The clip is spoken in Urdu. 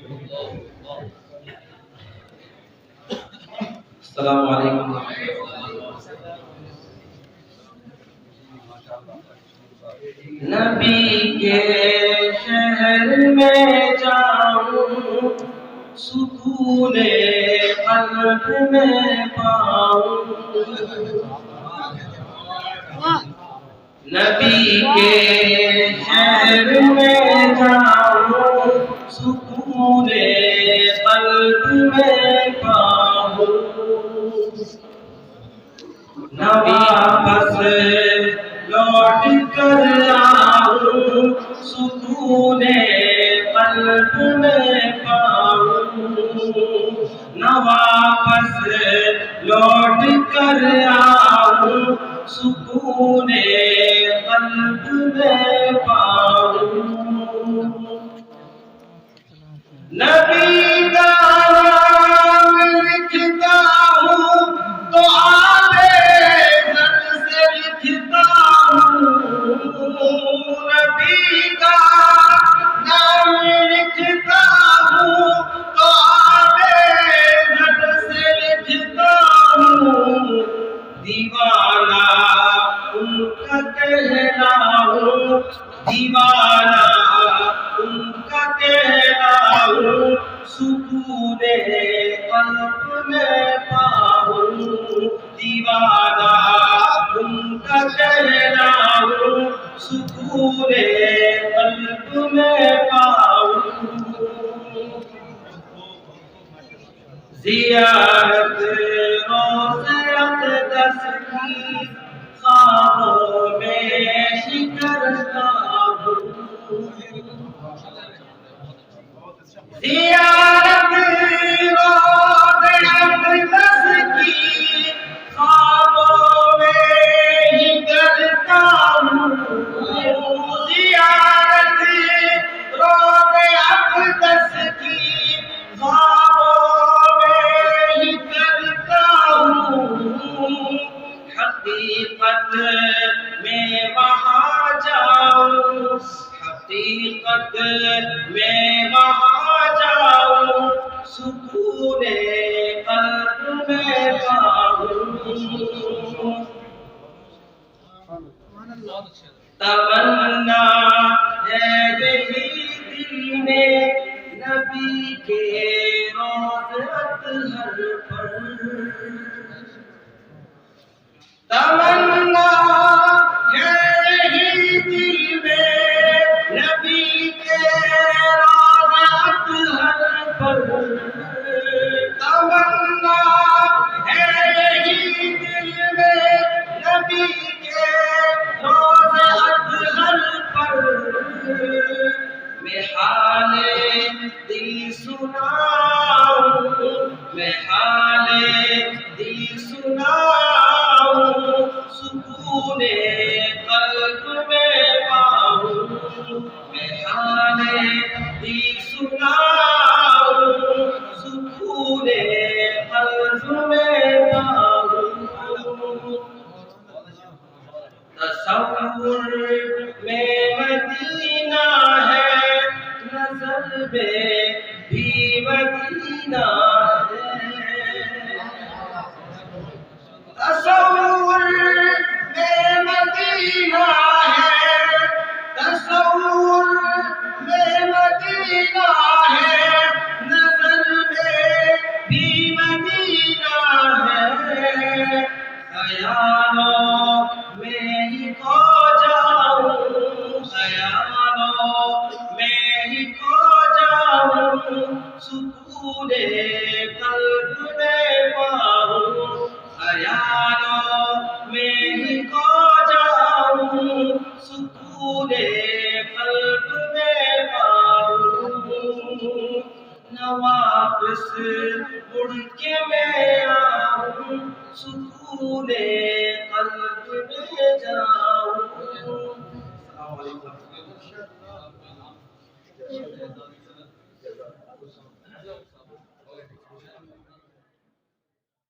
السلام علیکم۔ نبی کے شہر میں جاؤں، سکون قلب میں پاؤں۔ نبی کے شہر میں جاؤں، سکون قلب میں پاؤں۔ نہ واپس لوٹ کر آؤں، سکون قلب میں پاؤں۔ نہ واپس لوٹ کر آؤں، سکون قلب میں پاؤں۔ نبی کا نام لکھتا ہوں تو نبی کا نام لکھتا ہوں تو آبِ سے لکھتا ہوں۔ دیوانہ ان کا کہلاؤں، دیوانہ ان کا کہلاؤں، سکون قلب میں پاؤں۔ دیوانہ ان کا کہلاؤں، سکون قلب میں پاؤں۔ زیارت روضہ اقدس کی خوابوں میں ہی کرتا ہوں۔ زیارت روضہ اقدس کی خوابوں میں ہی کرتا ہوں۔ زیارت روضہ اقدس کی خوابوں میں ہی کرتا ہوں۔ حقیقت میں وہاں جاؤں، حقیقت میں وہاں جاؤں، سکون قلب میں پاؤں۔ تمنا ہے یہی دل میں، نبی کے روضہ اطہر پر۔ تمنا ہے یہی دل میں، نبی کے روضہ اطہر پر۔ تمنا ہے یہی دل میں، نبی کے روضہ اطہر پر۔ میں حال دل سناؤں، میں حال دل سناؤں، سکون قلب میں پاؤں۔ میں حال دل سناؤں، سکون قلب میں پاؤں۔ تصور میں مدینہ ہے، نظر میں بھی مدینہ ہے۔ تصور میں مدینہ ہے، تصور میں مدینہ ہے، نظر میں بھی مدینہ ہے۔ خیالوں میں ہی کھو جاؤں، خیالوں میں ہی کھو جاؤں، سکون قلب میں پاؤں۔ خیالوں میں ہی کھو جاؤں، سکون قلب میں پاؤں۔ نہ واپس مڑ کے میں آؤں، سکون قلب میں جاؤں۔ السلام علیکم۔